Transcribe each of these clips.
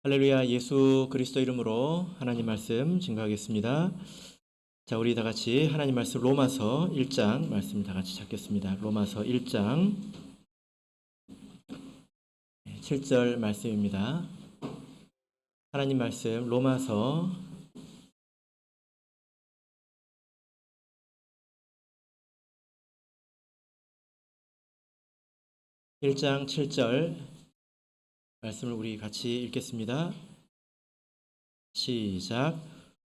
할렐루야. 예수 그리스도 이름으로 하나님 말씀 증거하겠습니다. 자, 우리 다 같이 하나님 말씀 로마서 1장 말씀 다 같이 찾겠습니다. 로마서 1장 7절 말씀입니다. 하나님 말씀 로마서 1장 7절 말씀을 우리 같이 읽겠습니다. 시작.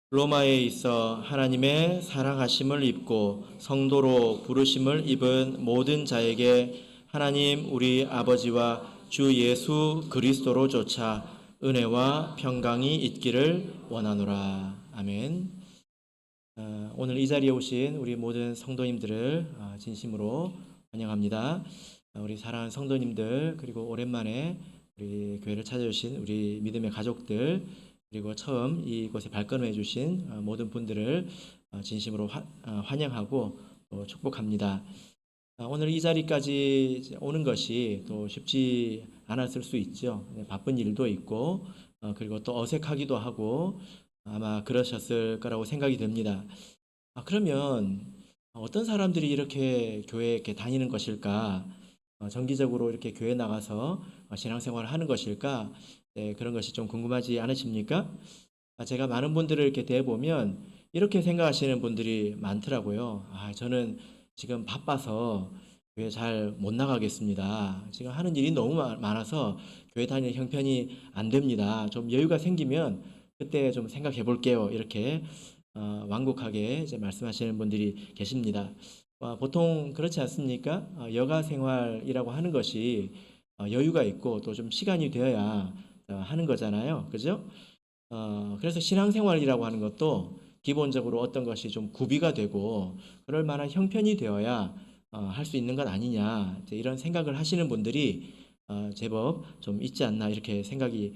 로마에 있어 하나님의 사랑하심을 입고 성도로 부르심을 입은 모든 자에게 하나님 우리 아버지와 주 예수 그리스도로 쫓아 은혜와 평강이 있기를 원하노라. 아멘. 오늘 이 자리에 오신 우리 모든 성도님들을 진심으로 환영합니다. 우리 사랑하는 성도님들, 그리고 오랜만에 우리 교회를 찾아주신 우리 믿음의 가족들, 그리고 처음 이곳에 발걸음해 주신 모든 분들을 진심으로 환영하고 또 축복합니다. 오늘 이 자리까지 오는 것이 또 쉽지 않았을 수 있죠. 바쁜 일도 있고 그리고 또 어색하기도 하고 아마 그러셨을 거라고 생각이 됩니다. 그러면 어떤 사람들이 이렇게 교회에 이렇게 다니는 것일까? 정기적으로 이렇게 교회 나가서 신앙생활을 하는 것일까? 네, 그런 것이 좀 궁금하지 않으십니까? 제가 많은 분들을 이렇게 대보면 이렇게 생각하시는 분들이 많더라고요. 저는 지금 바빠서 교회 잘 못 나가겠습니다. 지금 하는 일이 너무 많아서 교회 다니는 형편이 안 됩니다. 좀 여유가 생기면 그때 좀 생각해 볼게요. 이렇게 완곡하게 이제 말씀하시는 분들이 계십니다. 보통 그렇지 않습니까? 여가 생활이라고 하는 것이 여유가 있고 또 좀 시간이 되어야 하는 거잖아요. 그죠? 그래서 신앙생활이라고 하는 것도 기본적으로 어떤 것이 좀 구비가 되고 그럴 만한 형편이 되어야 할 수 있는 것 아니냐, 이런 생각을 하시는 분들이 제법 좀 있지 않나 이렇게 생각이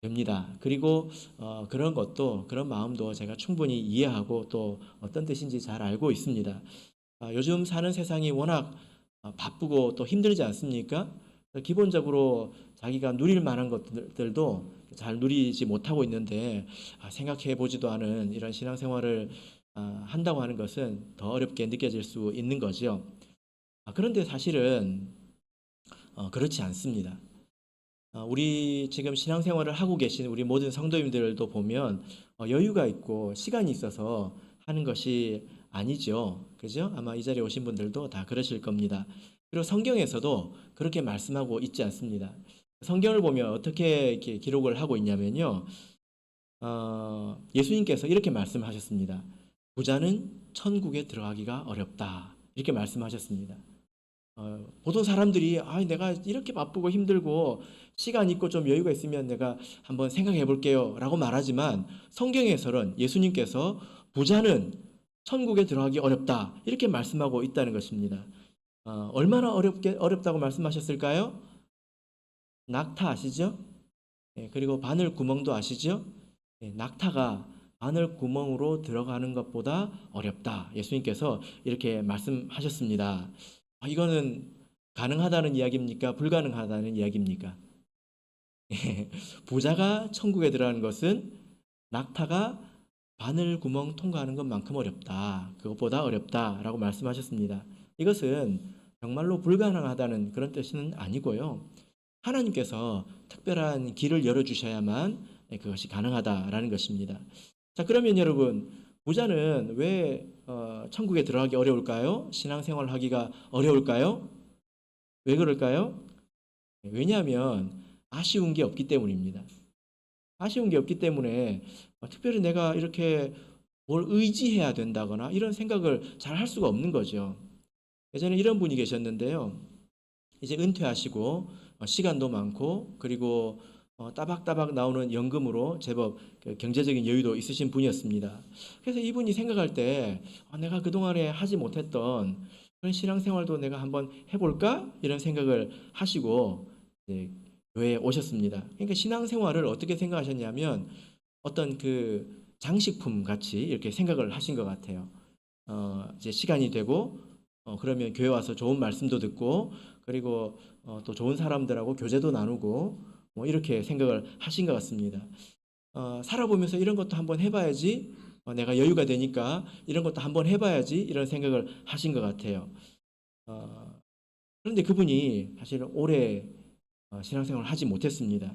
됩니다. 그리고 그런 것도, 그런 마음도 제가 충분히 이해하고 또 어떤 뜻인지 잘 알고 있습니다. 요즘 사는 세상이 워낙 바쁘고 또 힘들지 않습니까? 기본적으로 자기가 누릴 만한 것들도 잘 누리지 못하고 있는데 생각해 보지도 않은 이런 신앙생활을 한다고 하는 것은 더 어렵게 느껴질 수 있는 거죠. 그런데 사실은 그렇지 않습니다. 우리 지금 신앙생활을 하고 계신 우리 모든 성도님들도 보면 여유가 있고 시간이 있어서 하는 것이 아니죠. 그죠? 아마 이 자리에 오신 분들도 다 그러실 겁니다. 그리고 성경에서도 그렇게 말씀하고 있지 않습니다. 성경을 보면 어떻게 이렇게 기록을 하고 있냐면요. 예수님께서 이렇게 말씀하셨습니다. 부자는 천국에 들어가기가 어렵다. 이렇게 말씀하셨습니다. 보통 사람들이 내가 이렇게 바쁘고 힘들고 시간 있고 좀 여유가 있으면 내가 한번 생각해 볼게요 라고 말하지만 성경에서는 예수님께서 부자는 천국에 들어가기 어렵다 이렇게 말씀하고 있다는 것입니다. 얼마나 어렵다고 말씀하셨을까요? 낙타 아시죠? 그리고 바늘 구멍도 아시죠? 낙타가 바늘 구멍으로 들어가는 것보다 어렵다. 예수님께서 이렇게 말씀하셨습니다. 이거는 가능하다는 이야기입니까? 불가능하다는 이야기입니까? 부자가 천국에 들어가는 것은 낙타가 바늘 구멍 통과하는 것만큼 어렵다. 그것보다 어렵다라고 말씀하셨습니다. 이것은 정말로 불가능하다는 그런 뜻은 아니고요. 하나님께서 특별한 길을 열어주셔야만 그것이 가능하다라는 것입니다. 자, 그러면 여러분, 부자는 왜 천국에 들어가기 어려울까요? 신앙생활 하기가 어려울까요? 왜 그럴까요? 왜냐하면 아쉬운 게 없기 때문입니다. 아쉬운 게 없기 때문에 특별히 내가 이렇게 뭘 의지해야 된다거나 이런 생각을 잘 할 수가 없는 거죠. 예전에 이런 분이 계셨는데요. 이제 은퇴하시고 시간도 많고 그리고 따박따박 나오는 연금으로 제법 경제적인 여유도 있으신 분이었습니다. 그래서 이분이 생각할 때 내가 그동안에 하지 못했던 그런 신앙생활도 내가 한번 해볼까? 이런 생각을 하시고 이제 교회에 오셨습니다. 그러니까 신앙생활을 어떻게 생각하셨냐면 어떤 그 장식품 같이 이렇게 생각을 하신 것 같아요. 이제 시간이 되고 그러면 교회 와서 좋은 말씀도 듣고 그리고 또 좋은 사람들하고 교제도 나누고 뭐 이렇게 생각을 하신 것 같습니다. 살아보면서 이런 것도 한번 해봐야지, 내가 여유가 되니까 이런 것도 한번 해봐야지 이런 생각을 하신 것 같아요. 어, 그런데 그분이 사실 오래 신앙생활을 하지 못했습니다.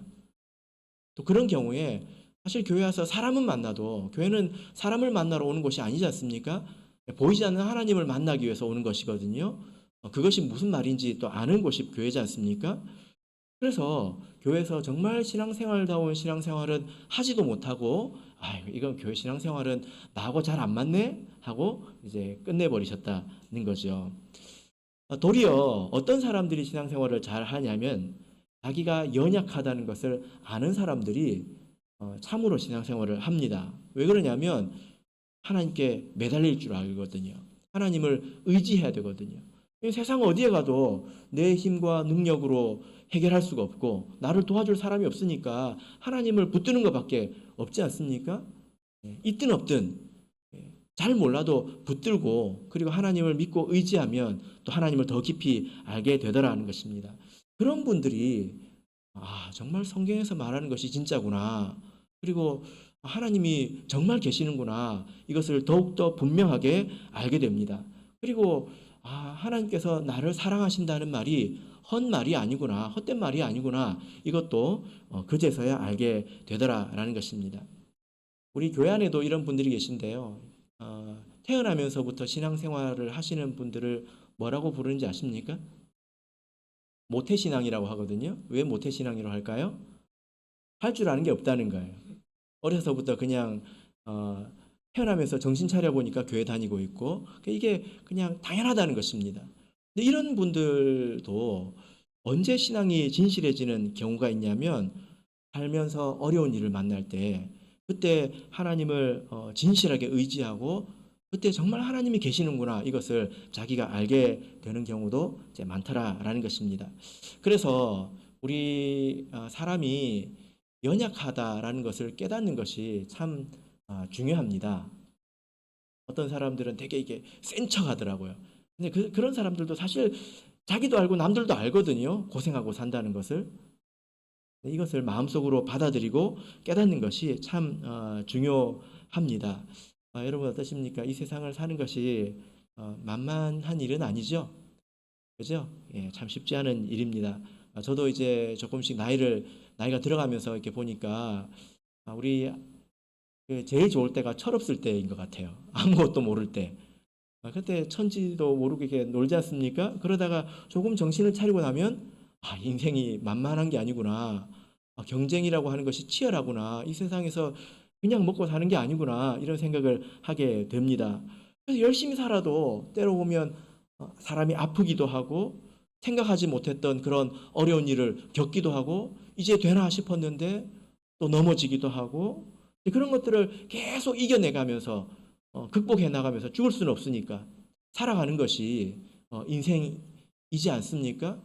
또 그런 경우에 사실 교회 와서 사람은 만나도 교회는 사람을 만나러 오는 곳이 아니지 않습니까? 보이지 않는 하나님을 만나기 위해서 오는 것이거든요. 그것이 무슨 말인지 또 아는 곳이 교회지 않습니까? 그래서 교회에서 정말 신앙생활다운 신앙생활은 하지도 못하고, 이건 교회 신앙생활은 나하고 잘 안 맞네 하고 이제 끝내버리셨다는 거죠. 도리어 어떤 사람들이 신앙생활을 잘 하냐면 자기가 연약하다는 것을 아는 사람들이 참으로 신앙생활을 합니다. 왜 그러냐면 하나님께 매달릴 줄 알거든요. 하나님을 의지해야 되거든요. 세상 어디에 가도 내 힘과 능력으로 해결할 수가 없고 나를 도와줄 사람이 없으니까 하나님을 붙드는 것밖에 없지 않습니까? 있든 없든 잘 몰라도 붙들고 그리고 하나님을 믿고 의지하면 또 하나님을 더 깊이 알게 되더라는 것입니다. 그런 분들이 정말 성경에서 말하는 것이 진짜구나. 그리고 하나님이 정말 계시는구나. 이것을 더욱더 분명하게 알게 됩니다. 그리고 하나님께서 나를 사랑하신다는 말이 헛말이 아니구나. 헛된 말이 아니구나. 이것도 그제서야 알게 되더라라는 것입니다. 우리 교회 안에도 이런 분들이 계신데요. 태어나면서부터 신앙생활을 하시는 분들을 뭐라고 부르는지 아십니까? 모태신앙이라고 하거든요. 왜 모태신앙이라고 할까요? 할 줄 아는 게 없다는 거예요. 어려서부터 그냥 태어나면서 정신 차려보니까 교회 다니고 있고 이게 그냥 당연하다는 것입니다. 근데 이런 분들도 언제 신앙이 진실해지는 경우가 있냐면 살면서 어려운 일을 만날 때 그때 하나님을 진실하게 의지하고 그때 정말 하나님이 계시는구나 이것을 자기가 알게 되는 경우도 이제 많더라라는 것입니다. 그래서 우리 사람이 연약하다라는 것을 깨닫는 것이 참 중요합니다. 어떤 사람들은 되게 이게 센 척 하더라고요. 근데 그런 사람들도 사실 자기도 알고 남들도 알거든요. 고생하고 산다는 것을. 이것을 마음속으로 받아들이고 깨닫는 것이 참 중요합니다. 여러분 어떠십니까? 이 세상을 사는 것이 만만한 일은 아니죠. 그죠? 예, 참 쉽지 않은 일입니다. 저도 이제 조금씩 나이가 들어가면서 이렇게 보니까 우리 그 제일 좋을 때가 철없을 때인 것 같아요. 아무것도 모를 때. 그때 천지도 모르고 이렇게 놀지 않습니까? 그러다가 조금 정신을 차리고 나면 인생이 만만한 게 아니구나. 경쟁이라고 하는 것이 치열하구나. 이 세상에서 그냥 먹고 사는 게 아니구나. 이런 생각을 하게 됩니다. 그래서 열심히 살아도 때로 보면 사람이 아프기도 하고 생각하지 못했던 그런 어려운 일을 겪기도 하고 이제 되나 싶었는데 또 넘어지기도 하고 그런 것들을 계속 이겨내가면서 극복해 나가면서 죽을 수는 없으니까 살아가는 것이 인생이지 않습니까?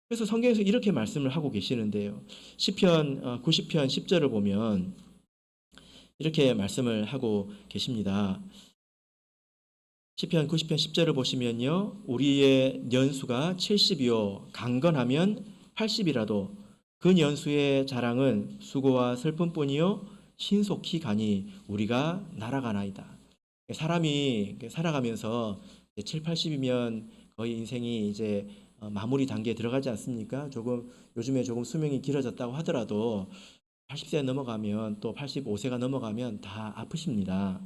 그래서 성경에서 이렇게 말씀을 하고 계시는데요. 시편 90편 10절을 보면 이렇게 말씀을 하고 계십니다. 시편 90편 10절을 보시면요. 우리의 연수가 70이요 강건하면 80이라도 그 연수의 자랑은 수고와 슬픔뿐이요 신속히 가니 우리가 날아가나이다. 사람이 살아가면서 7, 80이면 거의 인생이 이제 마무리 단계에 들어가지 않습니까? 요즘에 조금 수명이 길어졌다고 하더라도 80세 넘어가면 또 85세가 넘어가면 다 아프십니다.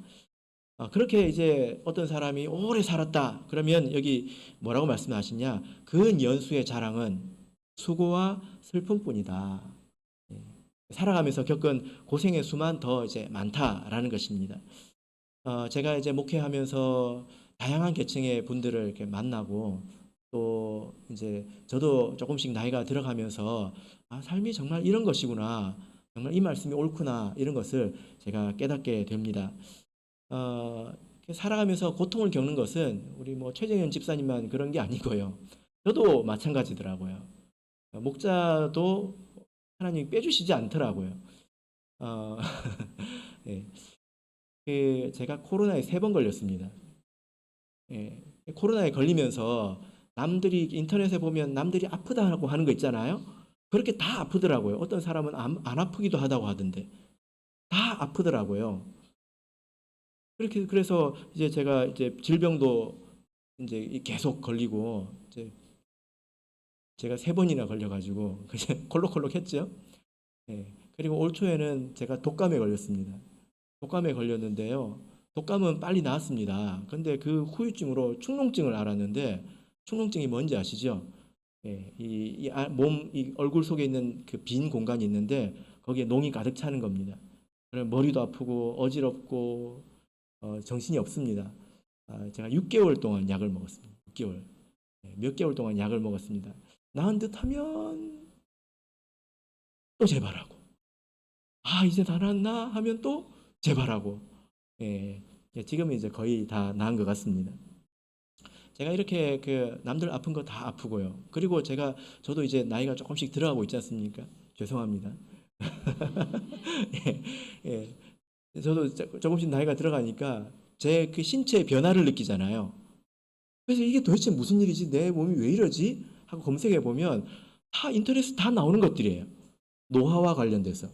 그렇게 이제 어떤 사람이 오래 살았다. 그러면 여기 뭐라고 말씀하시냐? 그 연수의 자랑은 수고와 슬픔뿐이다. 예. 살아가면서 겪은 고생의 수만 더 이제 많다라는 것입니다. 제가 이제 목회하면서 다양한 계층의 분들을 이렇게 만나고 또 이제 저도 조금씩 나이가 들어가면서 삶이 정말 이런 것이구나. 정말 이 말씀이 옳구나. 이런 것을 제가 깨닫게 됩니다. 살아가면서 고통을 겪는 것은 우리 뭐 최정현 집사님만 그런 게 아니고요. 저도 마찬가지더라고요. 목자도 하나님 빼주시지 않더라고요. 어, 예. 제가 코로나에 3번 걸렸습니다. 예. 코로나에 걸리면서 남들이 인터넷에 보면 남들이 아프다고 하는 거 있잖아요. 그렇게 다 아프더라고요. 어떤 사람은 안 아프기도 하다고 하던데 다 아프더라고요. 그렇게 그래서 이제 제가 이제 질병도 이제 계속 걸리고 이제 제가 3번이나 걸려가지고 그냥 콜록콜록했죠. 예. 그리고 올 초에는 제가 독감에 걸렸습니다. 독감에 걸렸는데요. 독감은 빨리 나았습니다. 근데 그 후유증으로 축농증을 앓았는데 축농증이 뭔지 아시죠? 예, 이 얼굴 속에 있는 그 빈 공간이 있는데 거기에 농이 가득 차는 겁니다. 그래서 머리도 아프고 어지럽고 정신이 없습니다. 제가 6개월 동안 약을 먹었습니다. 6개월. 몇 개월 동안 약을 먹었습니다. 나은 듯 하면 또 재발하고, 이제 다 나았나 하면 또 재발하고, 예, 지금은 이제 거의 다 나은 것 같습니다. 제가 이렇게 그 남들 아픈 거 다 아프고요. 그리고 저도 이제 나이가 조금씩 들어가고 있지 않습니까? 죄송합니다. 예, 예. 저도 조금씩 나이가 들어가니까 제 그 신체의 변화를 느끼잖아요. 그래서 이게 도대체 무슨 일이지? 내 몸이 왜 이러지? 하고 검색해 보면 다 인터넷에 다 나오는 것들이에요. 노화와 관련돼서.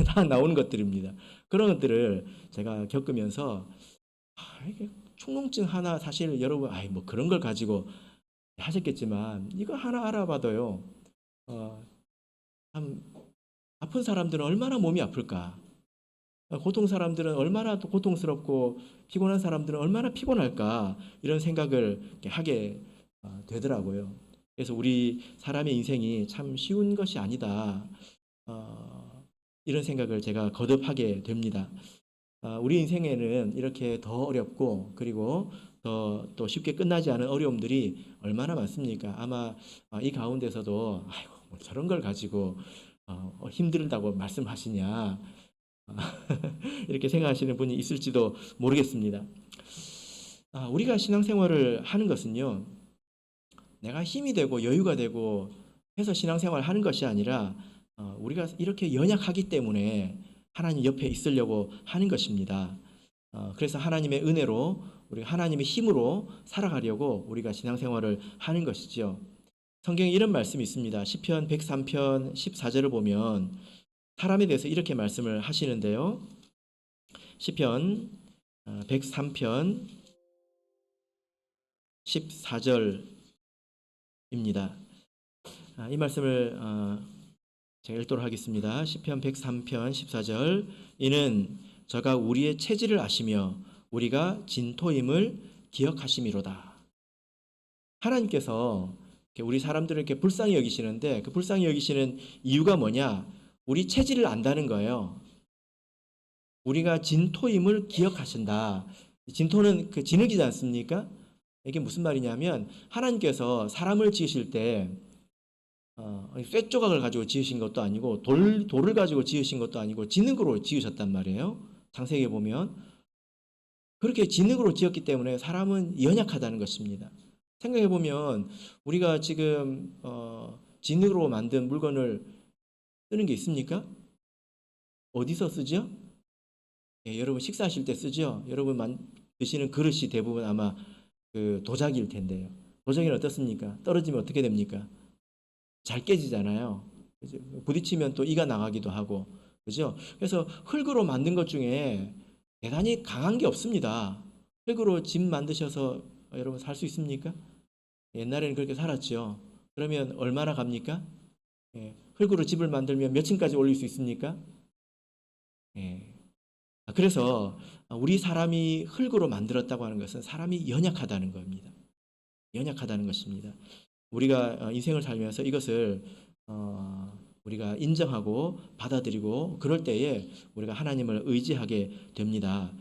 다 나오는 것들입니다. 그런 것들을 제가 겪으면서 이게 축농증 하나 사실 여러분 뭐 그런 걸 가지고 하셨겠지만 이거 하나 알아봐도요. 참 아픈 사람들은 얼마나 몸이 아플까? 고통 사람들은 얼마나 또 고통스럽고 피곤한 사람들은 얼마나 피곤할까? 이런 생각을 이렇게 하게 되더라고요. 그래서 우리 사람의 인생이 참 쉬운 것이 아니다. 이런 생각을 제가 거듭하게 됩니다. 우리 인생에는 이렇게 더 어렵고 그리고 더 또 쉽게 끝나지 않은 어려움들이 얼마나 많습니까? 아마 이 가운데서도 아이고 뭐 저런 걸 가지고 힘들다고 말씀하시냐 이렇게 생각하시는 분이 있을지도 모르겠습니다. 우리가 신앙생활을 하는 것은요, 내가 힘이 되고 여유가 되고 해서 신앙생활을 하는 것이 아니라 우리가 이렇게 연약하기 때문에 하나님 옆에 있으려고 하는 것입니다. 그래서 하나님의 은혜로 우리 하나님의 힘으로 살아가려고 우리가 신앙생활을 하는 것이죠. 성경에 이런 말씀이 있습니다. 시편 103편 14절을 보면 사람에 대해서 이렇게 말씀을 하시는데요. 시편 103편 14절입니다. 이 말씀을 제가 읽도록 하겠습니다. 시편 103편 14절 이는 저가 우리의 체질을 아시며 우리가 진토임을 기억하심이로다. 하나님께서 우리 사람들을 이렇게 불쌍히 여기시는데 그 불쌍히 여기시는 이유가 뭐냐? 우리 체질을 안다는 거예요. 우리가 진토임을 기억하신다. 진토는 그 진흙이지 않습니까? 이게 무슨 말이냐면 하나님께서 사람을 지으실 때 쇠 조각을 가지고 지으신 것도 아니고 돌을 가지고 지으신 것도 아니고 진흙으로 지으셨단 말이에요. 창세기에 보면 그렇게 진흙으로 지었기 때문에 사람은 연약하다는 것입니다. 생각해 보면 우리가 지금 진흙으로 만든 물건을 쓰는 게 있습니까? 어디서 쓰죠? 여러분 식사하실 때 쓰죠? 여러분 드시는 그릇이 대부분 아마 그 도자기일 텐데요. 도자기는 어떻습니까? 떨어지면 어떻게 됩니까? 잘 깨지잖아요. 그죠? 부딪히면 또 이가 나가기도 하고, 그죠? 그래서 흙으로 만든 것 중에 대단히 강한 게 없습니다. 흙으로 집 만드셔서 여러분 살 수 있습니까? 옛날에는 그렇게 살았죠. 그러면 얼마나 갑니까? 흙으로 집을 만들면 몇 층까지 올릴 수 있습니까? 그래서 우리 사람이 흙으로 만들었다고 하는 것은 사람이 연약하다는 겁니다. 연약하다는 것입니다. 우리가 인생을 살면서 이것을 우리가 인정하고 받아들이고 그럴 때에 우리가 하나님을 의지하게 됩니다.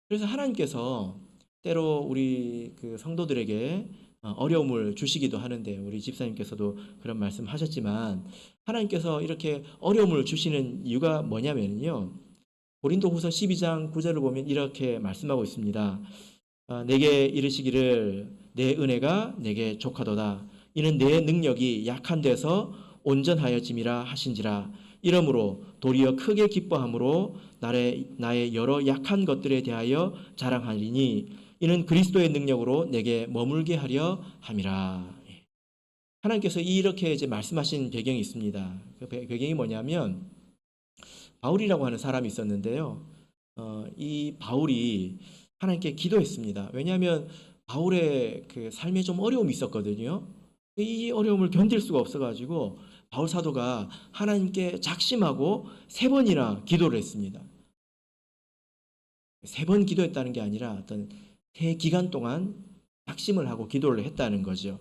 그래서 하나님께서 때로 우리 그 성도들에게 어려움을 주시기도 하는데 우리 집사님께서도 그런 말씀 하셨지만 하나님께서 이렇게 어려움을 주시는 이유가 뭐냐면요. 고린도후서 12장 9절을 보면 이렇게 말씀하고 있습니다. 내게 이르시기를 내 은혜가 내게 족하도다. 이는 내 능력이 약한 데서 온전하여짐이라 하신지라. 이러므로 도리어 크게 기뻐함으로 나의 여러 약한 것들에 대하여 자랑하리니 이는 그리스도의 능력으로 내게 머물게 하려 함이라. 하나님께서 이렇게 이제 말씀하신 배경이 있습니다. 그 배경이 뭐냐면 바울이라고 하는 사람이 있었는데요. 이 바울이 하나님께 기도했습니다. 왜냐하면 바울의 그 삶에 좀 어려움이 있었거든요. 이 어려움을 견딜 수가 없어가지고 바울 사도가 하나님께 작심하고 3번이나 기도를 했습니다. 3번 기도했다는 게 아니라 어떤 새 기간 동안 작심을 하고 기도를 했다는 거죠.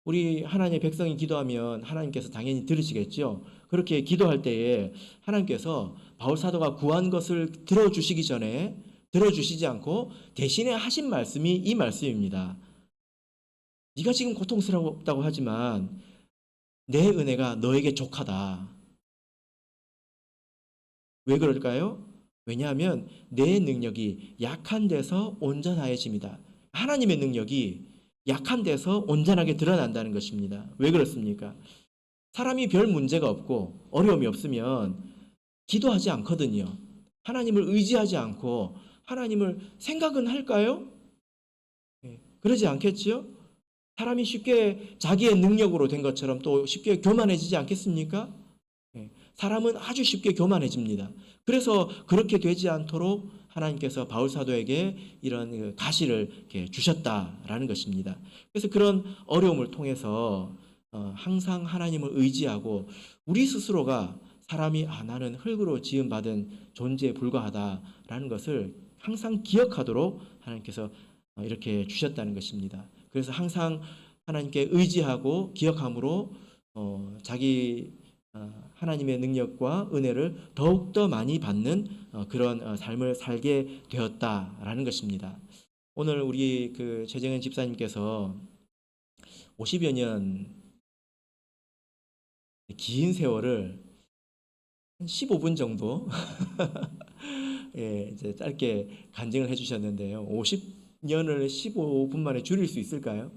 우리 하나님의 백성이 기도하면 하나님께서 당연히 들으시겠죠. 그렇게 기도할 때에 하나님께서 바울 사도가 구한 것을 들어주시기 전에 들어주시지 않고 대신에 하신 말씀이 이 말씀입니다. 네가 지금 고통스럽다고 하지만 내 은혜가 너에게 족하다. 왜 그럴까요? 왜냐하면 내 능력이 약한 데서 온전하여집니다. 하나님의 능력이 약한 데서 온전하게 드러난다는 것입니다. 왜 그렇습니까? 사람이 별 문제가 없고 어려움이 없으면 기도하지 않거든요. 하나님을 의지하지 않고 하나님을 생각은 할까요? 그러지 않겠지요? 사람이 쉽게 자기의 능력으로 된 것처럼 또 쉽게 교만해지지 않겠습니까? 사람은 아주 쉽게 교만해집니다. 그래서 그렇게 되지 않도록 하나님께서 바울 사도에게 이런 가시를 이렇게 주셨다라는 것입니다. 그래서 그런 어려움을 통해서 항상 하나님을 의지하고 우리 스스로가 사람이 나는 흙으로 지음받은 존재에 불과하다라는 것을 항상 기억하도록 하나님께서 이렇게 주셨다는 것입니다. 그래서 항상 하나님께 의지하고 기억함으로 자기 하나님의 능력과 은혜를 더욱더 많이 받는 그런 삶을 살게 되었다라는 것입니다. 오늘 우리 그 최정현 집사님께서 50여 년 긴 세월을 한 15분 정도 예, 이제 짧게 간증을 해주셨는데요. 50년을 15분 만에 줄일 수 있을까요?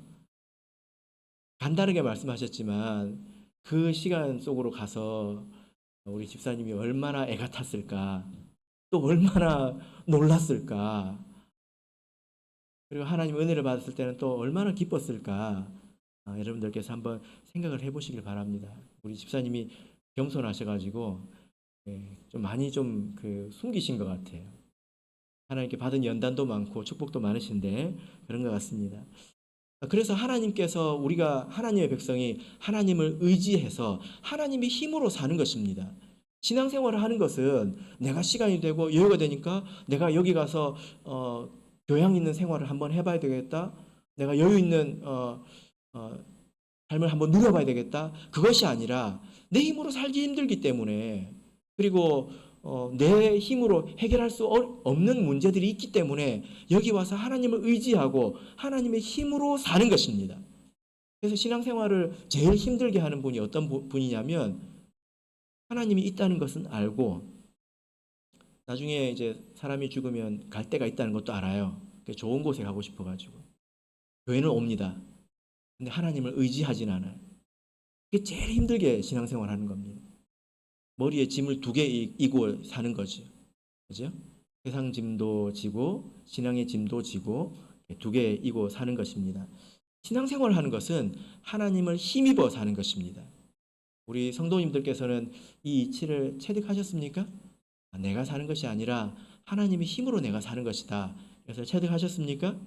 간단하게 말씀하셨지만 그 시간 속으로 가서 우리 집사님이 얼마나 애가 탔을까, 또 얼마나 놀랐을까, 그리고 하나님 은혜를 받았을 때는 또 얼마나 기뻤을까, 여러분들께서 한번 생각을 해보시길 바랍니다. 우리 집사님이 겸손하셔가지고 좀 많이 좀 숨기신 것 같아요. 하나님께 받은 연단도 많고 축복도 많으신데 그런 것 같습니다. 그래서 하나님께서 우리가 하나님의 백성이 하나님을 의지해서 하나님의 힘으로 사는 것입니다. 신앙생활을 하는 것은 내가 시간이 되고 여유가 되니까 내가 여기 가서 교양 있는 생활을 한번 해봐야 되겠다. 내가 여유 있는 삶을 한번 누려봐야 되겠다. 그것이 아니라 내 힘으로 살기 힘들기 때문에 그리고 내 힘으로 해결할 수 없는 문제들이 있기 때문에 여기 와서 하나님을 의지하고 하나님의 힘으로 사는 것입니다. 그래서 신앙생활을 제일 힘들게 하는 분이 어떤 분이냐면 하나님이 있다는 것은 알고 나중에 이제 사람이 죽으면 갈 데가 있다는 것도 알아요. 좋은 곳에 가고 싶어가지고 교회는 옵니다. 근데 하나님을 의지하진 않아요. 그게 제일 힘들게 신앙생활 하는 겁니다. 머리에 짐을 2개 이고 사는 거죠. 그죠? 세상 짐도 지고 신앙의 짐도 지고 2개 이고 사는 것입니다. 신앙생활을 하는 것은 하나님을 힘입어 사는 것입니다. 우리 성도님들께서는 이 이치를 체득하셨습니까? 내가 사는 것이 아니라 하나님의 힘으로 내가 사는 것이다. 그래서 체득하셨습니까?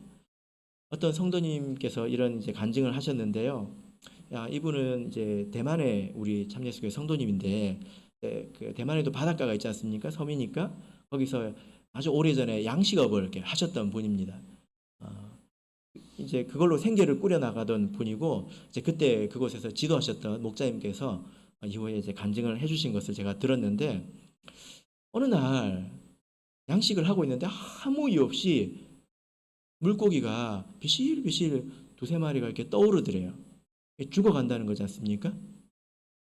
어떤 성도님께서 이런 이제 간증을 하셨는데요. 이분은 이제 대만의 우리 참예수교회 성도님인데 그 대만에도 바닷가가 있지 않습니까? 섬이니까 거기서 아주 오래전에 양식업을 이렇게 하셨던 분입니다. 이제 그걸로 생계를 꾸려 나가던 분이고 이제 그때 그곳에서 지도하셨던 목사님께서 이후에 이제 간증을 해주신 것을 제가 들었는데 어느 날 양식을 하고 있는데 아무 이유 없이 물고기가 비실비실 2-3마리가 이렇게 떠오르더래요. 죽어간다는 거지 않습니까?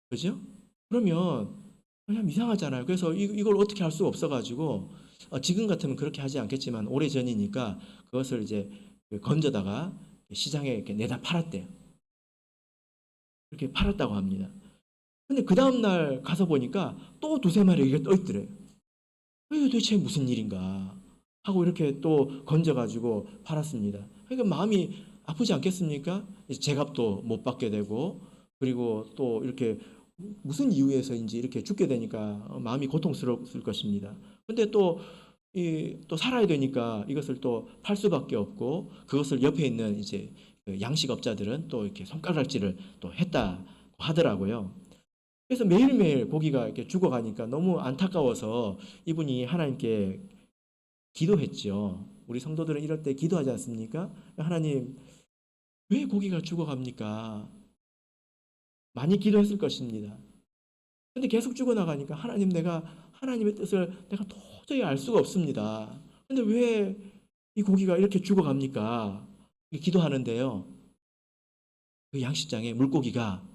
그죠? 그러면 그냥 이상하잖아요. 그래서 이걸 어떻게 할 수가 없어가지고 지금 같으면 그렇게 하지 않겠지만 오래 전이니까 그것을 이제 건져다가 시장에 이렇게 내다 팔았대요. 그렇게 팔았다고 합니다. 근데 그 다음날 가서 보니까 또 2-3마리 이게 떠있더래요. 이게 도대체 무슨 일인가 하고 이렇게 또 건져가지고 팔았습니다. 그러니까 마음이 아프지 않겠습니까? 이제 제값도 못 받게 되고, 그리고 또 이렇게 무슨 이유에서인지 이렇게 죽게 되니까 마음이 고통스러울 것입니다. 근데 또 살아야 되니까 이것을 또 팔 수밖에 없고, 그것을 옆에 있는 이제 그 양식업자들은 또 이렇게 손가락질을 또 했다고 하더라고요. 그래서 매일매일 고기가 이렇게 죽어가니까 너무 안타까워서 이분이 하나님께 기도했죠. 우리 성도들은 이럴 때 기도하지 않습니까? 하나님, 왜 고기가 죽어갑니까? 많이 기도했을 것입니다. 근데 계속 죽어나가니까 하나님, 내가 하나님의 뜻을 내가 도저히 알 수가 없습니다. 근데 왜 이 고기가 이렇게 죽어갑니까? 기도하는데요. 그 양식장에 물고기가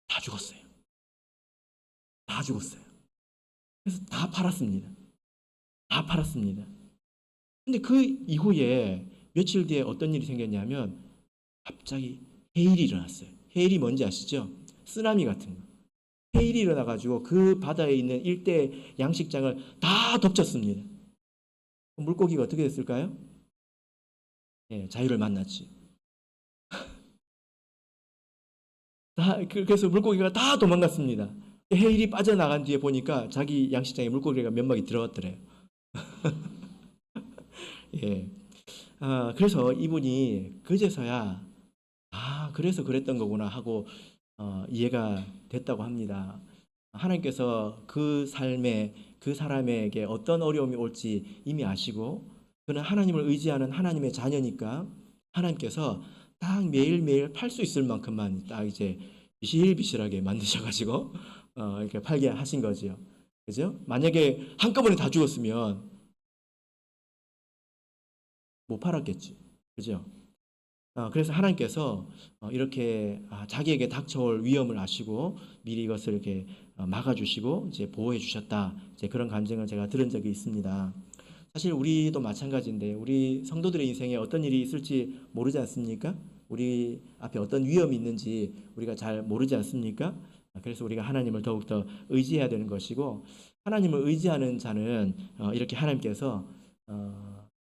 다 죽었어요. 다 죽었어요. 그래서 다 팔았습니다. 다 팔았습니다. 근데 그 이후에 며칠 뒤에 어떤 일이 생겼냐면 갑자기 해일이 일어났어요. 해일이 뭔지 아시죠? 쓰나미 같은 거. 해일이 일어나가지고 그 바다에 있는 일대 양식장을 다 덮쳤습니다. 물고기가 어떻게 됐을까요? 예, 자유를 만났지. 그래서 물고기가 다 도망갔습니다. 해일이 빠져나간 뒤에 보니까 자기 양식장에 물고기가 몇 마리 들어갔더래요. 예. 그래서 이분이 그제서야 그래서 그랬던 거구나 하고 이해가 됐다고 합니다. 하나님께서 그 삶에 그 사람에게 어떤 어려움이 올지 이미 아시고, 그는 하나님을 의지하는 하나님의 자녀니까 하나님께서 딱 매일매일 팔 수 있을 만큼만 딱 이제 비실비실하게 만드셔가지고 이렇게 팔게 하신 거지요. 그죠? 만약에 한꺼번에 다 죽었으면 못 팔았겠지. 그죠? 그래서 하나님께서 이렇게 자기에게 닥쳐올 위험을 아시고 미리 이것을 이렇게 막아주시고 이제 보호해 주셨다. 이제 그런 감정을 제가 들은 적이 있습니다. 사실 우리도 마찬가지인데 우리 성도들의 인생에 어떤 일이 있을지 모르지 않습니까? 우리 앞에 어떤 위험이 있는지 우리가 잘 모르지 않습니까? 그래서 우리가 하나님을 더욱더 의지해야 되는 것이고, 하나님을 의지하는 자는 이렇게 하나님께서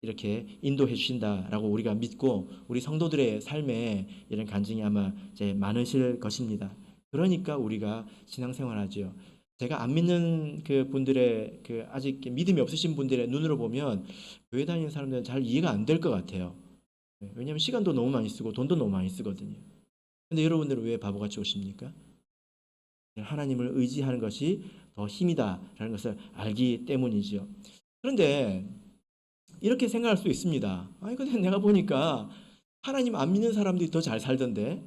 이렇게 인도해 주신다라고 우리가 믿고, 우리 성도들의 삶에 이런 간증이 아마 이제 많으실 것입니다. 그러니까 우리가 신앙생활하죠. 제가 안 믿는 그 분들의 그 아직 믿음이 없으신 분들의 눈으로 보면 교회 다니는 사람들은 잘 이해가 안 될 것 같아요. 왜냐하면 시간도 너무 많이 쓰고 돈도 너무 많이 쓰거든요. 근데 여러분들은 왜 바보같이 오십니까? 하나님을 의지하는 것이 더 힘이다라는 것을 알기 때문이죠. 그런데 이렇게 생각할 수 있습니다. 아니, 근데 내가 보니까 하나님 안 믿는 사람들이 더 잘 살던데,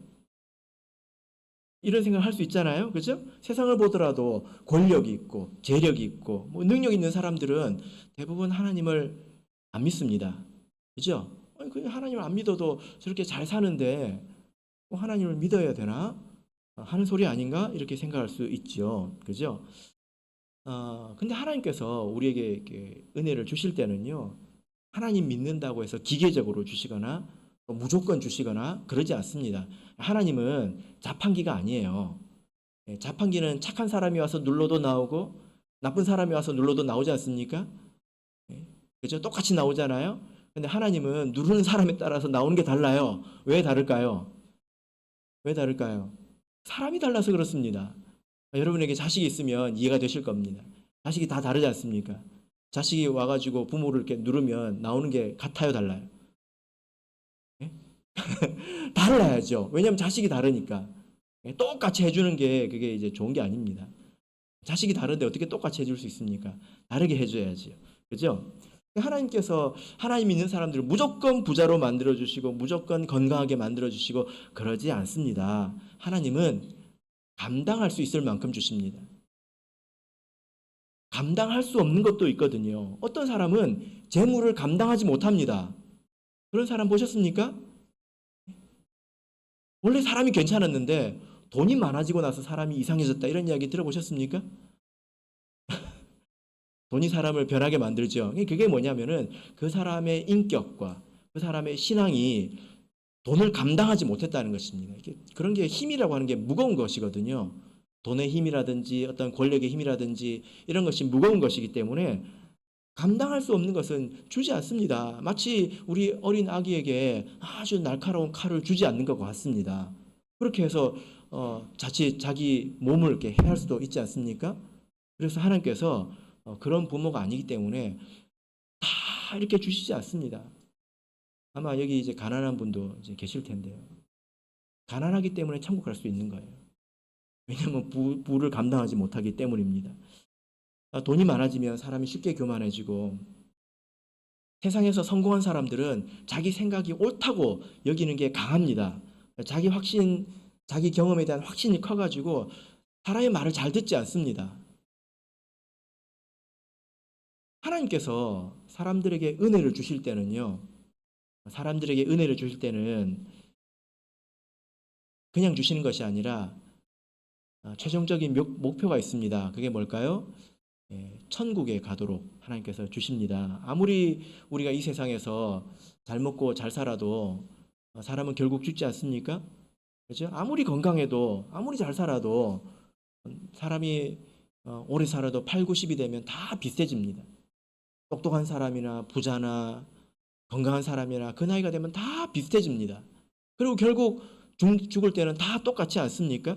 이런 생각을 할 수 있잖아요. 그죠? 세상을 보더라도 권력이 있고 재력이 있고 뭐 능력 있는 사람들은 대부분 하나님을 안 믿습니다. 그죠? 아니, 그냥 하나님을 안 믿어도 저렇게 잘 사는데 뭐 하나님을 믿어야 되나? 하는 소리 아닌가? 이렇게 생각할 수 있죠. 그죠? 근데 하나님께서 우리에게 이렇게 은혜를 주실 때는요, 하나님 믿는다고 해서 기계적으로 주시거나 무조건 주시거나 그러지 않습니다. 하나님은 자판기가 아니에요. 자판기는 착한 사람이 와서 눌러도 나오고 나쁜 사람이 와서 눌러도 나오지 않습니까? 그죠? 똑같이 나오잖아요. 근데 하나님은 누르는 사람에 따라서 나오는 게 달라요. 왜 다를까요? 왜 다를까요? 사람이 달라서 그렇습니다. 여러분에게 자식이 있으면 이해가 되실 겁니다. 자식이 다 다르지 않습니까? 자식이 와가지고 부모를 이렇게 누르면 나오는 게 같아요, 달라요? 예? 달라야죠. 왜냐하면 자식이 다르니까. 똑같이 해주는 게 그게 이제 좋은 게 아닙니다. 자식이 다른데 어떻게 똑같이 해줄 수 있습니까? 다르게 해줘야지요. 그죠? 하나님께서 하나님 믿는 사람들을 무조건 부자로 만들어주시고 무조건 건강하게 만들어주시고 그러지 않습니다. 하나님은 감당할 수 있을 만큼 주십니다. 감당할 수 없는 것도 있거든요. 어떤 사람은 재물을 감당하지 못합니다. 그런 사람 보셨습니까? 원래 사람이 괜찮았는데 돈이 많아지고 나서 사람이 이상해졌다, 이런 이야기 들어보셨습니까? 돈이 사람을 변하게 만들죠. 그게 뭐냐면은 그 사람의 인격과 그 사람의 신앙이 돈을 감당하지 못했다는 것입니다. 그런 게 힘이라고 하는 게 무거운 것이거든요. 돈의 힘이라든지 어떤 권력의 힘이라든지 이런 것이 무거운 것이기 때문에 감당할 수 없는 것은 주지 않습니다. 마치 우리 어린 아기에게 아주 날카로운 칼을 주지 않는 것과 같습니다. 그렇게 해서 자칫 자기 몸을 이렇게 해할 수도 있지 않습니까? 그래서 하나님께서 그런 부모가 아니기 때문에 다 이렇게 주시지 않습니다. 아마 여기 이제 가난한 분도 이제 계실 텐데요. 가난하기 때문에 천국 갈 수 있는 거예요. 왜냐하면 부를 감당하지 못하기 때문입니다. 돈이 많아지면 사람이 쉽게 교만해지고, 세상에서 성공한 사람들은 자기 생각이 옳다고 여기는 게 강합니다. 자기 경험에 대한 확신이 커가지고 사람의 말을 잘 듣지 않습니다. 하나님께서 사람들에게 은혜를 주실 때는요, 사람들에게 은혜를 주실 때는 그냥 주시는 것이 아니라 최종적인 목표가 있습니다. 그게 뭘까요? 천국에 가도록 하나님께서 주십니다. 아무리 우리가 이 세상에서 잘 먹고 잘 살아도 사람은 결국 죽지 않습니까? 그렇죠? 아무리 건강해도 아무리 잘 살아도 사람이 오래 살아도 8, 90이 되면 다 비슷해집니다. 똑똑한 사람이나 부자나 건강한 사람이나 그 나이가 되면 다 비슷해집니다. 그리고 결국 죽을 때는 다 똑같지 않습니까?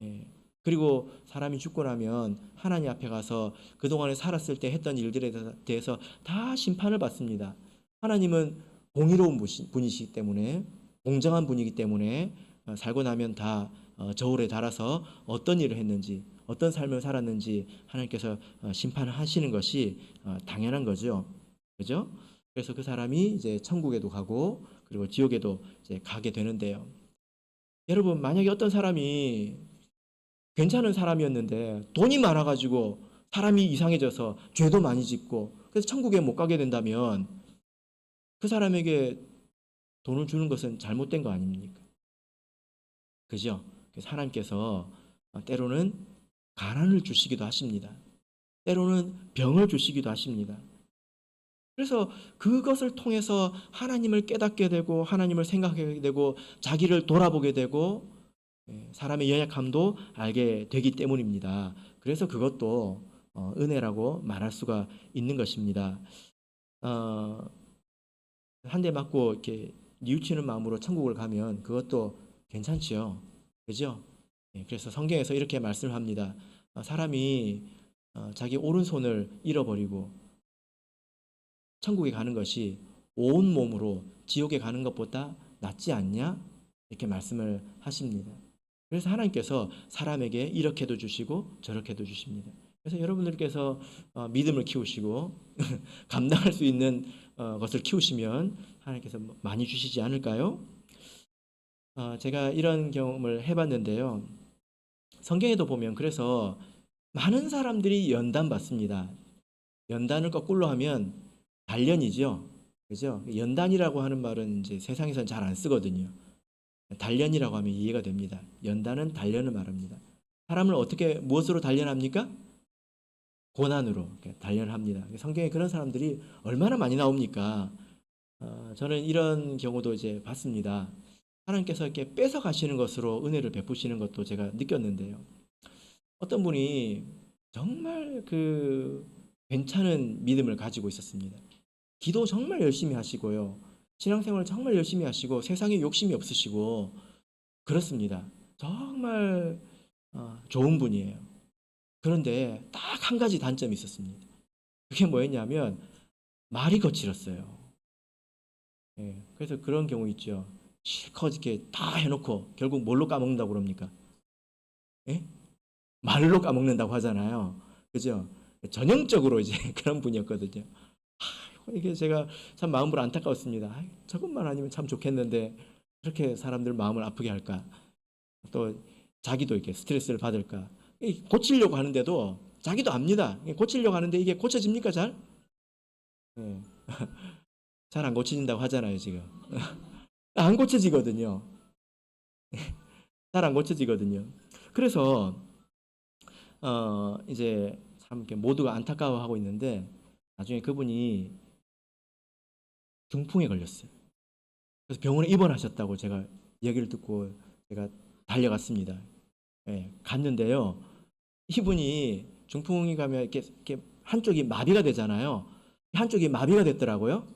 예. 그리고 사람이 죽고 나면 하나님 앞에 가서 그동안에 살았을 때 했던 일들에 대해서 다 심판을 받습니다. 하나님은 공의로운 분이시기 때문에, 공정한 분이기 때문에 살고 나면 다 저울에 달아서 어떤 일을 했는지, 어떤 삶을 살았는지 하나님께서 심판을 하시는 것이 당연한 거죠. 그죠? 그래서 그 사람이 이제 천국에도 가고 그리고 지옥에도 이제 가게 되는데요. 여러분, 만약에 어떤 사람이 괜찮은 사람이었는데 돈이 많아가지고 사람이 이상해져서 죄도 많이 짓고 그래서 천국에 못 가게 된다면 그 사람에게 돈을 주는 것은 잘못된 거 아닙니까? 그죠? 그래서 하나님께서 때로는 가난을 주시기도 하십니다. 때로는 병을 주시기도 하십니다. 그래서 그것을 통해서 하나님을 깨닫게 되고 하나님을 생각하게 되고 자기를 돌아보게 되고 사람의 연약함도 알게 되기 때문입니다. 그래서 그것도 은혜라고 말할 수가 있는 것입니다. 한 대 맞고 이렇게 뉘우치는 마음으로 천국을 가면 그것도 괜찮지요. 그죠? 그래서 성경에서 이렇게 말씀을 합니다. 사람이 자기 오른손을 잃어버리고 천국에 가는 것이 온 몸으로 지옥에 가는 것보다 낫지 않냐? 이렇게 말씀을 하십니다. 그래서 하나님께서 사람에게 이렇게도 주시고 저렇게도 주십니다. 그래서 여러분들께서 믿음을 키우시고 감당할 수 있는 것을 키우시면 하나님께서 많이 주시지 않을까요? 제가 이런 경험을 해봤는데요. 성경에도 보면 그래서 많은 사람들이 연단 받습니다. 연단을 거꾸로 하면 단련이죠. 그죠? 연단이라고 하는 말은 이제 세상에서는 잘 안 쓰거든요. 단련이라고 하면 이해가 됩니다. 연단은 단련을 말합니다. 사람을 어떻게 무엇으로 단련합니까? 고난으로 단련합니다. 성경에 그런 사람들이 얼마나 많이 나옵니까? 저는 이런 경우도 이제 봤습니다. 하나님께서 이렇게 뺏어 가시는 것으로 은혜를 베푸시는 것도 제가 느꼈는데요. 어떤 분이 정말 그 괜찮은 믿음을 가지고 있었습니다. 기도 정말 열심히 하시고요. 신앙생활 정말 열심히 하시고 세상에 욕심이 없으시고 그렇습니다. 정말 좋은 분이에요. 그런데 딱 한 가지 단점이 있었습니다. 그게 뭐였냐면 말이 거칠었어요. 그래서 그런 경우 있죠. 실컷 이렇게 다 해놓고 결국 뭘로 까먹는다고 그럽니까? 예? 말로 까먹는다고 하잖아요. 그죠? 전형적으로 이제 그런 분이었거든요. 이게 제가 참 마음으로 안타까웠습니다. 저것만 아니면 참 좋겠는데 그렇게 사람들 마음을 아프게 할까? 또 자기도 이렇게 스트레스를 받을까? 고치려고 하는데도 자기도 압니다. 고치려고 하는데 이게 고쳐집니까 잘? 네. 잘 안 고쳐진다고 하잖아요 지금. 안 고쳐지거든요. 잘 안 고쳐지거든요. 그래서 이제 참 이렇게 모두가 안타까워하고 있는데 나중에 그분이 중풍에 걸렸어요. 그래서 병원에 입원하셨다고 제가 얘기를 듣고 제가 달려갔습니다. 갔는데요. 이분이 중풍이 가면 이렇게 한쪽이 마비가 되잖아요. 한쪽이 마비가 됐더라고요.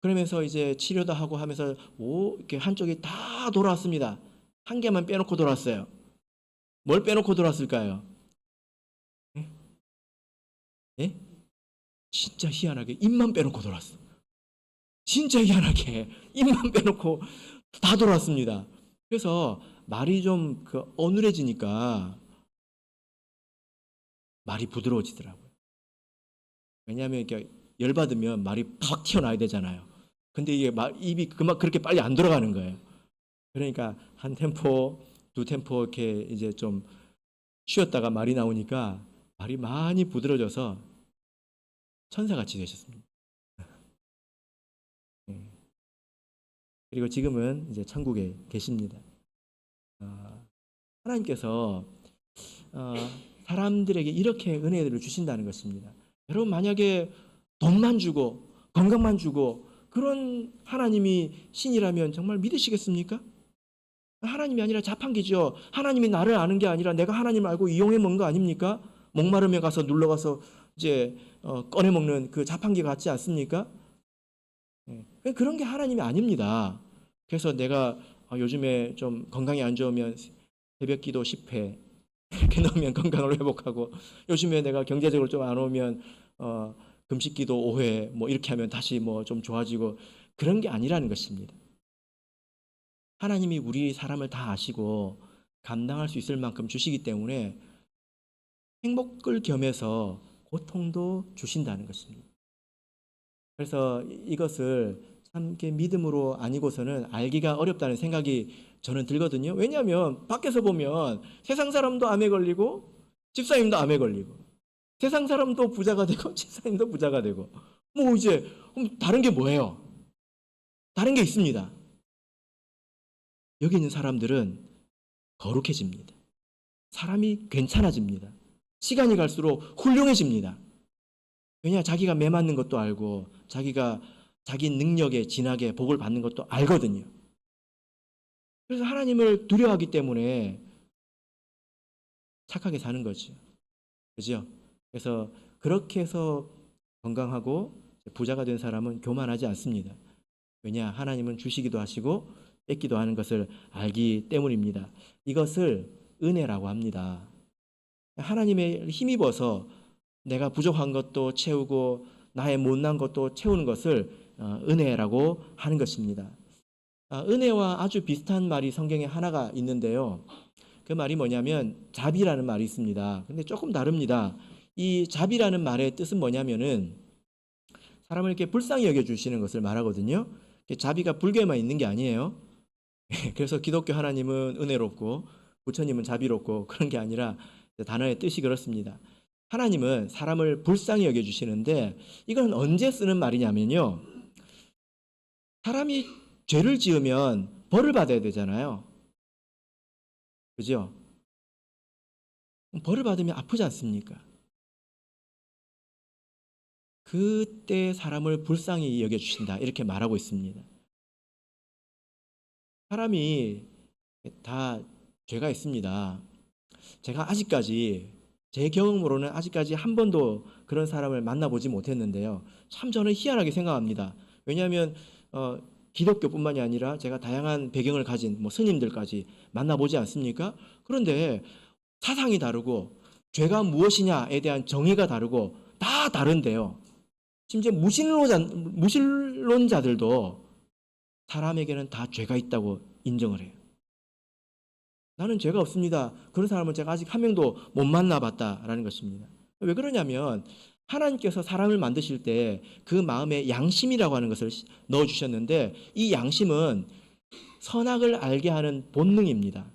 그러면서 이제 치료도 하고 하면서 이렇게 한쪽이 다 돌아왔습니다. 한 개만 빼놓고 돌아왔어요. 뭘 빼놓고 돌아왔을까요? 예? 예? 진짜 희한하게 입만 빼놓고 돌아왔어. 진짜 희한하게 입만 빼놓고 다 돌아왔습니다. 그래서 말이 좀 어눌해지니까 말이 부드러워지더라고요. 왜냐하면 이렇게 열받으면 말이 팍 튀어나와야 되잖아요. 근데 이게 입이 그렇게 빨리 안 돌아가는 거예요. 그러니까 한 템포, 두 템포 이렇게 이제 좀 쉬었다가 말이 나오니까 말이 많이 부드러져서 천사같이 되셨습니다. 예. 그리고 지금은 이제 천국에 계십니다. 하나님께서 사람들에게 이렇게 은혜를 주신다는 것입니다. 여러분 만약에 돈만 주고 건강만 주고 그런 하나님이 신이라면 정말 믿으시겠습니까? 하나님이 아니라 자판기죠. 하나님이 나를 아는 게 아니라 내가 하나님을 알고 이용해 먹는 거 아닙니까? 목마름에 가서 눌러 가서 이제 꺼내 먹는 그 자판기 같지 않습니까? 그런 게 하나님이 아닙니다. 그래서 내가 요즘에 좀 건강이 안 좋으면 새벽기도 10회 이렇게 넣으면 건강을 회복하고, 요즘에 내가 경제적으로 좀 안 오면 금식기도 5회 뭐 이렇게 하면 다시 뭐 좀 좋아지고, 그런 게 아니라는 것입니다. 하나님이 우리 사람을 다 아시고 감당할 수 있을 만큼 주시기 때문에 행복을 겸해서 고통도 주신다는 것입니다. 그래서 이것을 참 이렇게 믿음으로 아니고서는 알기가 어렵다는 생각이 저는 들거든요. 왜냐하면 밖에서 보면 세상 사람도 암에 걸리고 집사님도 암에 걸리고, 세상 사람도 부자가 되고 집사님도 부자가 되고, 뭐 이제 다른 게 뭐예요? 다른 게 있습니다. 여기 있는 사람들은 거룩해집니다. 사람이 괜찮아집니다. 시간이 갈수록 훌륭해집니다. 왜냐, 자기가 매 맞는 것도 알고 자기가 자기 능력에 진하게 복을 받는 것도 알거든요. 그래서 하나님을 두려워하기 때문에 착하게 사는 거죠. 그죠? 그래서 그렇게 해서 건강하고 부자가 된 사람은 교만하지 않습니다. 왜냐, 하나님은 주시기도 하시고 뺏기도 하는 것을 알기 때문입니다. 이것을 은혜라고 합니다. 하나님의 힘입어서 내가 부족한 것도 채우고 나의 못난 것도 채우는 것을 은혜라고 하는 것입니다. 은혜와 아주 비슷한 말이 성경에 하나가 있는데요. 그 말이 뭐냐면 자비라는 말이 있습니다. 근데 조금 다릅니다. 이 자비라는 말의 뜻은 뭐냐면은 사람을 이렇게 불쌍히 여겨주시는 것을 말하거든요. 자비가 불교에만 있는 게 아니에요. 그래서 기독교 하나님은 은혜롭고 부처님은 자비롭고 그런 게 아니라 단어의 뜻이 그렇습니다. 하나님은 사람을 불쌍히 여겨주시는데 이건 언제 쓰는 말이냐면요, 사람이 죄를 지으면 벌을 받아야 되잖아요. 그죠? 벌을 받으면 아프지 않습니까? 그때 사람을 불쌍히 여겨주신다, 이렇게 말하고 있습니다. 사람이 다 죄가 있습니다. 제가 아직까지 제 경험으로는 아직까지 한 번도 그런 사람을 만나보지 못했는데요. 참 저는 희한하게 생각합니다. 왜냐하면 기독교뿐만이 아니라 제가 다양한 배경을 가진 스님들까지 만나보지 않습니까? 그런데 사상이 다르고 죄가 무엇이냐에 대한 정의가 다르고 다 다른데요. 심지어 무신론자들도 사람에게는 다 죄가 있다고 인정을 해요. 나는 죄가 없습니다. 그런 사람은 제가 아직 한 명도 못 만나봤다라는 것입니다. 왜 그러냐면 하나님께서 사람을 만드실 때 그 마음에 양심이라고 하는 것을 넣어주셨는데, 이 양심은 선악을 알게 하는 본능입니다.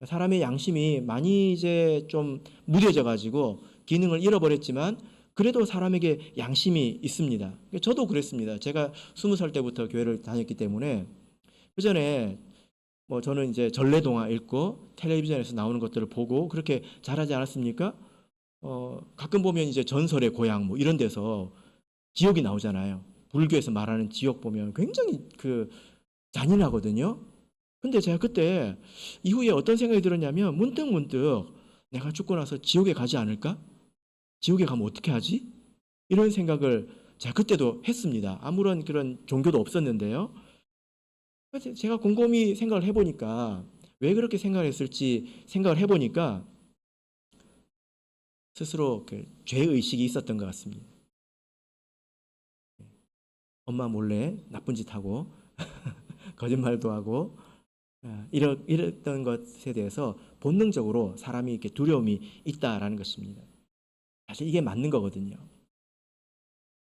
사람의 양심이 많이 이제 좀 무뎌져 가지고 기능을 잃어버렸지만 그래도 사람에게 양심이 있습니다. 저도 그랬습니다. 제가 20살 때부터 교회를 다녔기 때문에 그 전에 저는 이제 전래동화 읽고 텔레비전에서 나오는 것들을 보고 그렇게 자라지 않았습니까? 가끔 보면 이제 전설의 고향 이런 데서 지옥이 나오잖아요. 불교에서 말하는 지옥 보면 굉장히 잔인하거든요. 근데 제가 그때 이후에 어떤 생각이 들었냐면 문득 내가 죽고 나서 지옥에 가지 않을까? 지옥에 가면 어떻게 하지? 이런 생각을 제가 그때도 했습니다. 아무런 그런 종교도 없었는데요. 그래서 제가 곰곰이 생각을 해보니까 왜 그렇게 생각을 했을지 생각을 해보니까 스스로 그 죄의식이 있었던 것 같습니다. 엄마 몰래 나쁜 짓 하고 거짓말도 하고 이랬던 것에 대해서 본능적으로 사람이 이렇게 두려움이 있다라는 것입니다. 사실 이게 맞는 거거든요.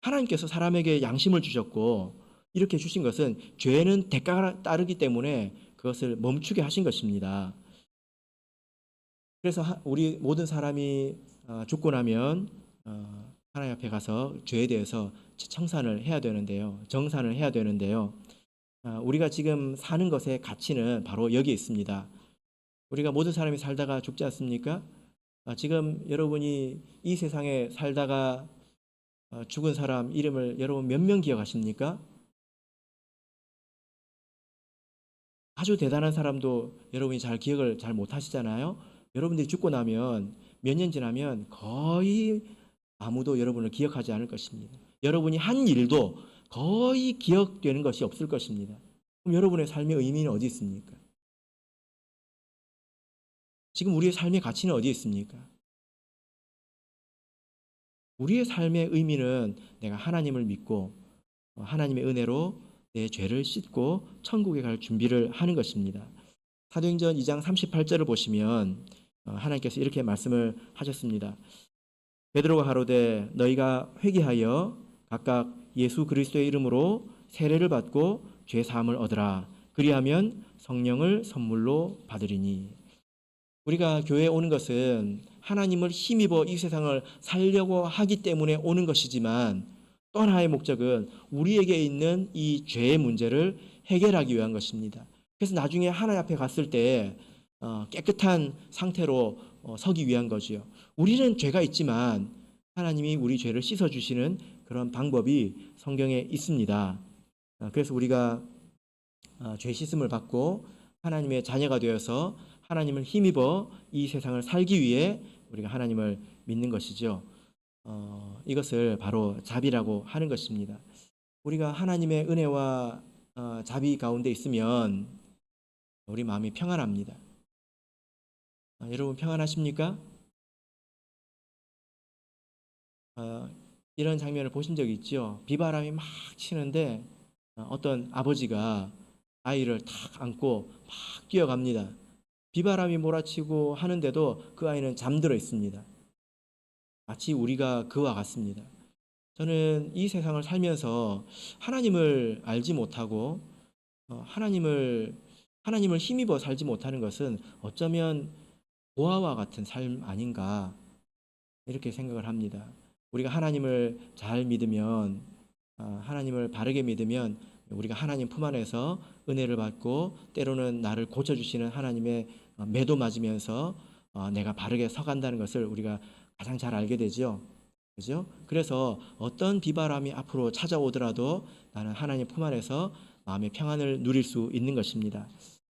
하나님께서 사람에게 양심을 주셨고 이렇게 주신 것은 죄는 대가가 따르기 때문에 그것을 멈추게 하신 것입니다. 그래서 우리 모든 사람이 죽고 나면 하나님 앞에 가서 죄에 대해서 청산을 해야 되는데요. 정산을 해야 되는데요. 우리가 지금 사는 것의 가치는 바로 여기에 있습니다. 우리가 모든 사람이 살다가 죽지 않습니까? 지금 여러분이 이 세상에 살다가 죽은 사람 이름을 여러분 몇 명 기억하십니까? 아주 대단한 사람도 여러분이 잘 기억을 잘 못하시잖아요. 여러분들이 죽고 나면 몇 년 지나면 거의 아무도 여러분을 기억하지 않을 것입니다. 여러분이 한 일도 거의 기억되는 것이 없을 것입니다. 그럼 여러분의 삶의 의미는 어디 있습니까? 지금 우리의 삶의 가치는 어디에 있습니까? 우리의 삶의 의미는 내가 하나님을 믿고 하나님의 은혜로 내 죄를 씻고 천국에 갈 준비를 하는 것입니다. 사도행전 2장 38절을 보시면 하나님께서 이렇게 말씀을 하셨습니다. 베드로가 가로되 너희가 회개하여 각각 예수 그리스도의 이름으로 세례를 받고 죄 사함을 얻으라. 그리하면 성령을 선물로 받으리니. 우리가 교회에 오는 것은 하나님을 힘입어 이 세상을 살려고 하기 때문에 오는 것이지만 또 하나의 목적은 우리에게 있는 이 죄의 문제를 해결하기 위한 것입니다. 그래서 나중에 하나님 앞에 갔을 때 깨끗한 상태로 서기 위한 거지요. 우리는 죄가 있지만 하나님이 우리 죄를 씻어주시는 그런 방법이 성경에 있습니다. 그래서 우리가 죄 씻음을 받고 하나님의 자녀가 되어서 하나님을 힘입어 이 세상을 살기 위해 우리가 하나님을 믿는 것이죠. 이것을 바로 자비라고 하는 것입니다. 우리가 하나님의 은혜와 자비 가운데 있으면 우리 마음이 평안합니다. 여러분 평안하십니까? 이런 장면을 보신 적 있죠? 비바람이 막 치는데 어떤 아버지가 아이를 탁 안고 막 뛰어갑니다. 비바람이 몰아치고 하는데도 그 아이는 잠들어 있습니다. 마치 우리가 그와 같습니다. 저는 이 세상을 살면서 하나님을 알지 못하고 하나님을 힘입어 살지 못하는 것은 어쩌면 고아와 같은 삶 아닌가 이렇게 생각을 합니다. 우리가 하나님을 잘 믿으면 하나님을 바르게 믿으면 우리가 하나님 품 안에서 은혜를 받고 때로는 나를 고쳐주시는 하나님의 매도 맞으면서 내가 바르게 서간다는 것을 우리가 가장 잘 알게 되죠. 그죠? 그래서 어떤 비바람이 앞으로 찾아오더라도 나는 하나님 품 안에서 마음의 평안을 누릴 수 있는 것입니다.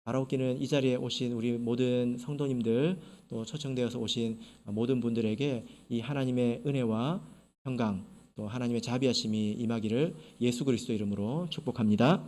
바라옵기는 이 자리에 오신 우리 모든 성도님들 또 초청되어서 오신 모든 분들에게 이 하나님의 은혜와 평강 또 하나님의 자비하심이 임하기를 예수 그리스도 이름으로 축복합니다.